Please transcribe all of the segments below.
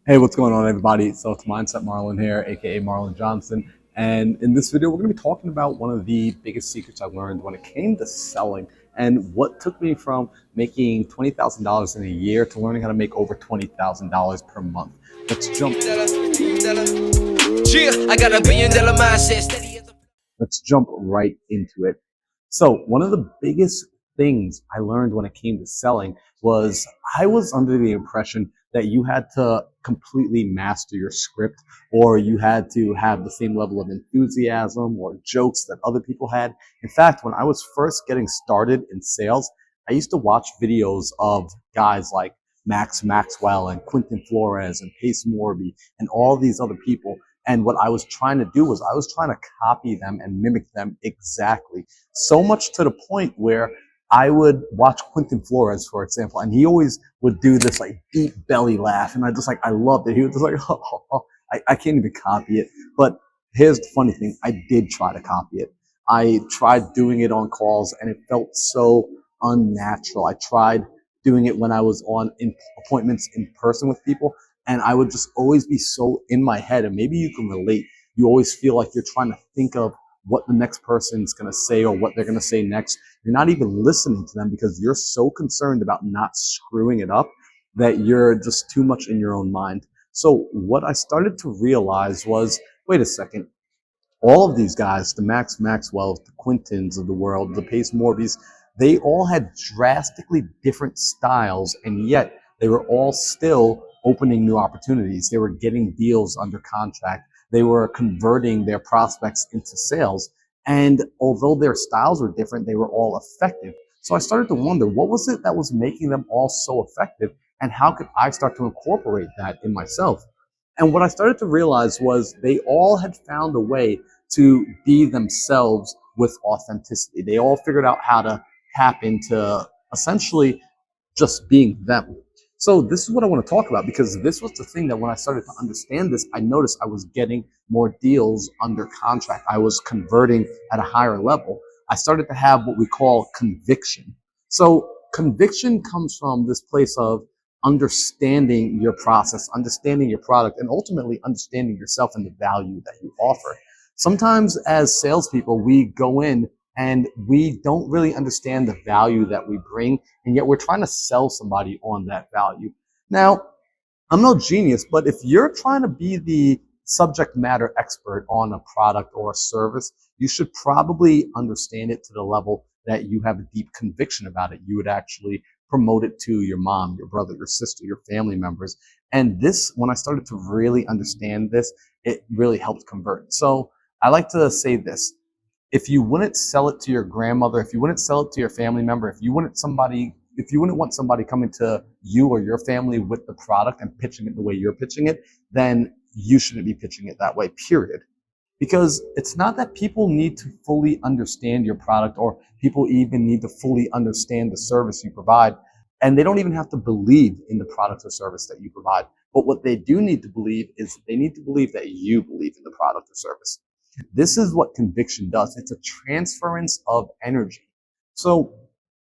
Hey, what's going on, everybody? So it's Mindset Marlon here, aka Marlon Johnson. And in this video, we're going to be talking about one of the biggest secrets I learned when it came to selling and what took me from making $20,000 in a year to learning how to make over $20,000 per month. Let's jump. I got $1 billion mindset. Let's jump right into it. So, one of the biggest things I learned when it came to selling was I was under the impression that you had to completely master your script, or you had to have the same level of enthusiasm or jokes that other people had. In fact, when I was first getting started in sales, I used to watch videos of guys like Max Maxwell and Quentin Flores and Pace Morby and all these other people. And what I was trying to do was I was trying to copy them and mimic them exactly. So much to the point where I would watch Quentin Flores, for example, and he always would do this like deep belly laugh. And I loved it. He was just like, oh. I can't even copy it. But here's the funny thing. I did try to copy it. I tried doing it on calls and it felt so unnatural. I tried doing it when I was on appointments in person with people, and I would just always be so in my head. And maybe you can relate. You always feel like you're trying to think of what the next person's going to say or what they're going to say next. You're not even listening to them because you're so concerned about not screwing it up that you're just too much in your own mind. So what I started to realize was, wait a second, all of these guys, the Max Maxwells, the Quintins of the world, the Pace Morbys, they all had drastically different styles, and yet they were all still opening new opportunities. They were getting deals under contract. They were converting their prospects into sales. And although their styles were different, they were all effective. So I started to wonder, what was it that was making them all so effective? And how could I start to incorporate that in myself? And what I started to realize was they all had found a way to be themselves with authenticity. They all figured out how to tap into essentially just being them. So this is what I want to talk about, because this was the thing that when I started to understand this, I noticed I was getting more deals under contract. I was converting at a higher level. I started to have what we call conviction. So conviction comes from this place of understanding your process, understanding your product, and ultimately understanding yourself and the value that you offer. Sometimes as salespeople, we go in and we don't really understand the value that we bring, and yet we're trying to sell somebody on that value. Now, I'm no genius, but if you're trying to be the subject matter expert on a product or a service, you should probably understand it to the level that you have a deep conviction about it. You would actually promote it to your mom, your brother, your sister, your family members. And this, when I started to really understand this, it really helped convert. So I like to say this: if you wouldn't sell it to your grandmother, if you wouldn't sell it to your family member, if you wouldn't want somebody coming to you or your family with the product and pitching it the way you're pitching it, then you shouldn't be pitching it that way, period. Because it's not that people need to fully understand your product or people even need to fully understand the service you provide. And they don't even have to believe in the product or service that you provide. But what they do need to believe is they need to believe that you believe in the product or service. This is what conviction does. It's a transference of energy. So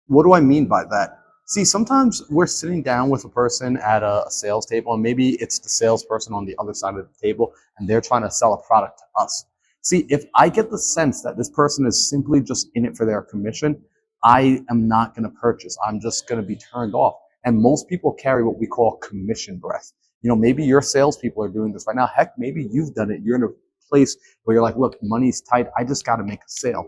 what do I mean by that? See, sometimes we're sitting down with a person at a sales table, and maybe it's the salesperson on the other side of the table, and they're trying to sell a product to us. See, if I get the sense that this person is simply just in it for their commission, I am not going to purchase. I'm just going to be turned off. And most people carry what we call commission breath. Maybe your salespeople are doing this right now. Heck, maybe you've done it. You're in a place where you're like, look, money's tight. I just got to make a sale.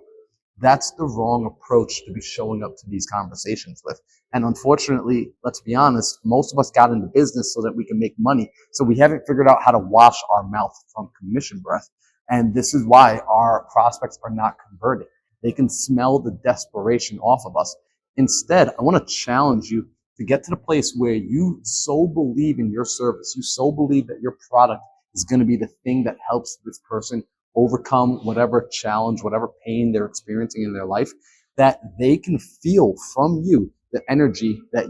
That's the wrong approach to be showing up to these conversations with. And unfortunately, let's be honest, most of us got into business so that we can make money. So we haven't figured out how to wash our mouth from commission breath. And this is why our prospects are not converting. They can smell the desperation off of us. Instead, I want to challenge you to get to the place where you so believe in your service, you so believe that your product is going to be the thing that helps this person overcome whatever challenge, whatever pain they're experiencing in their life, that they can feel from you the energy that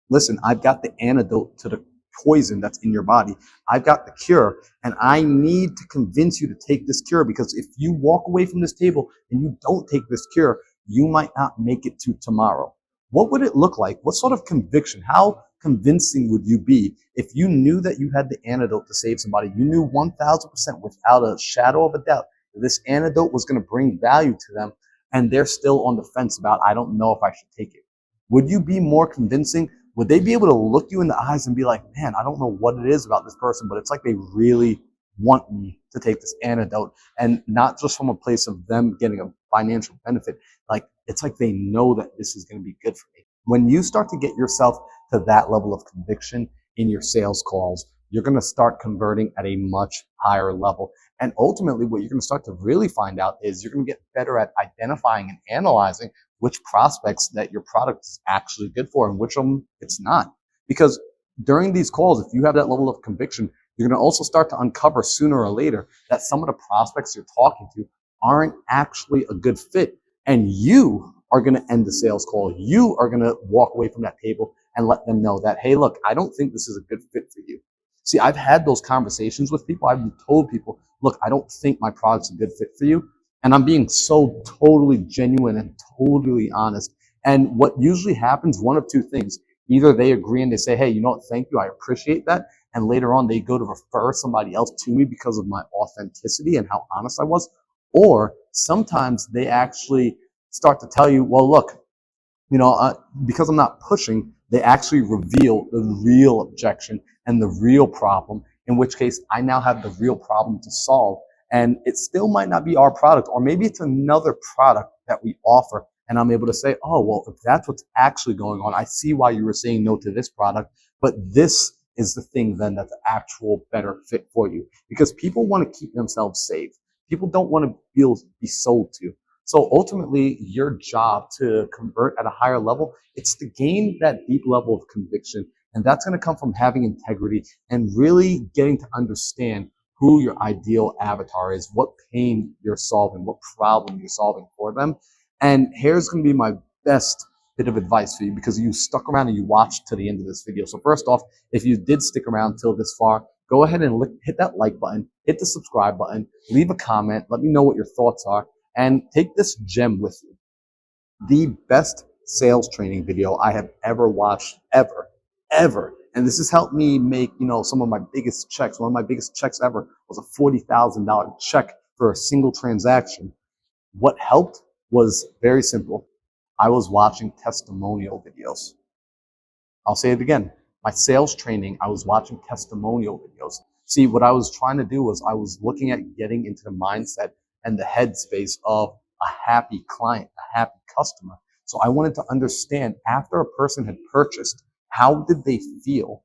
listen, I've got the antidote to the poison that's in your body. I've got the cure, and I need to convince you to take this cure, because if you walk away from this table and you don't take this cure, you might not make it to tomorrow. What would it look like? What sort of conviction? How convincing would you be if you knew that you had the antidote to save somebody? You knew 1000% without a shadow of a doubt that this antidote was going to bring value to them, and they're still on the fence about, I don't know if I should take it. Would you be more convincing? Would they be able to look you in the eyes and be like, man, I don't know what it is about this person, but it's like they really want me to take this antidote, and not just from a place of them getting a financial benefit. Like, it's like they know that this is going to be good for me. When you start to get yourself to that level of conviction in your sales calls, you're going to start converting at a much higher level. And ultimately, what you're going to start to really find out is you're going to get better at identifying and analyzing which prospects that your product is actually good for and which of them it's not. Because during these calls, if you have that level of conviction, you're going to also start to uncover sooner or later that some of the prospects you're talking to aren't actually a good fit. And you are going to end the sales call. You are going to walk away from that table and let them know that, hey, look, I don't think this is a good fit for you. See, I've had those conversations with people. I've told people, look, I don't think my product's a good fit for you. And I'm being so totally genuine and totally honest. And what usually happens, one of two things. Either they agree and they say, hey, you know what, thank you, I appreciate that. And later on, they go to refer somebody else to me because of my authenticity and how honest I was. Or sometimes they actually start to tell you, well, look, because I'm not pushing, they actually reveal the real objection and the real problem, in which case I now have the real problem to solve. And it still might not be our product, or maybe it's another product that we offer. And I'm able to say, oh, well, if that's what's actually going on, I see why you were saying no to this product, but this is the thing then that's the actual better fit for you. Because people want to keep themselves safe. People don't want to be sold to. So ultimately, your job to convert at a higher level, it's to gain that deep level of conviction. And that's going to come from having integrity and really getting to understand who your ideal avatar is, what pain you're solving, what problem you're solving for them. And here's going to be my best bit of advice for you, because you stuck around and you watched to the end of this video. So first off, if you did stick around till this far, go ahead and hit that like button, hit the subscribe button, leave a comment, let me know what your thoughts are, and take this gem with you. The best sales training video I have ever watched, ever. And this has helped me make, some of my biggest checks. One of my biggest checks ever was a $40,000 check for a single transaction. What helped was very simple. I was watching testimonial videos. I'll say it again. My sales training, I was watching testimonial videos. See, what I was trying to do was I was looking at getting into the mindset and the headspace of a happy client, a happy customer. So I wanted to understand, after a person had purchased, how did they feel?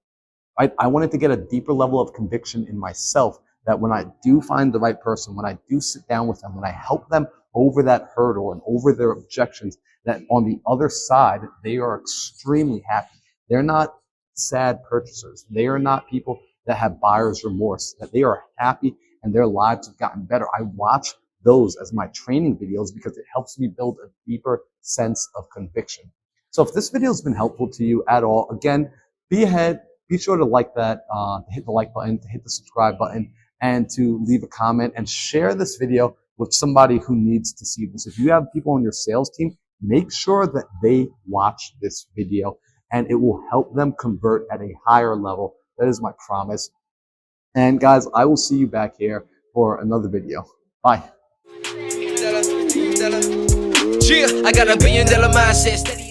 Right? I wanted to get a deeper level of conviction in myself that when I do find the right person, when I do sit down with them, when I help them over that hurdle and over their objections, that on the other side, they are extremely happy. They're not sad purchasers. They are not people that have buyer's remorse, that they are happy and their lives have gotten better. I watch those as my training videos because it helps me build a deeper sense of conviction. So if this video has been helpful to you at all, again, be sure to like that, to hit the like button, to hit the subscribe button, and to leave a comment and share this video with somebody who needs to see this. If you have people on your sales team, make sure that they watch this video, and it will help them convert at a higher level. That is my promise. And guys, I will see you back here for another video. Bye. I got $1 billion mindset.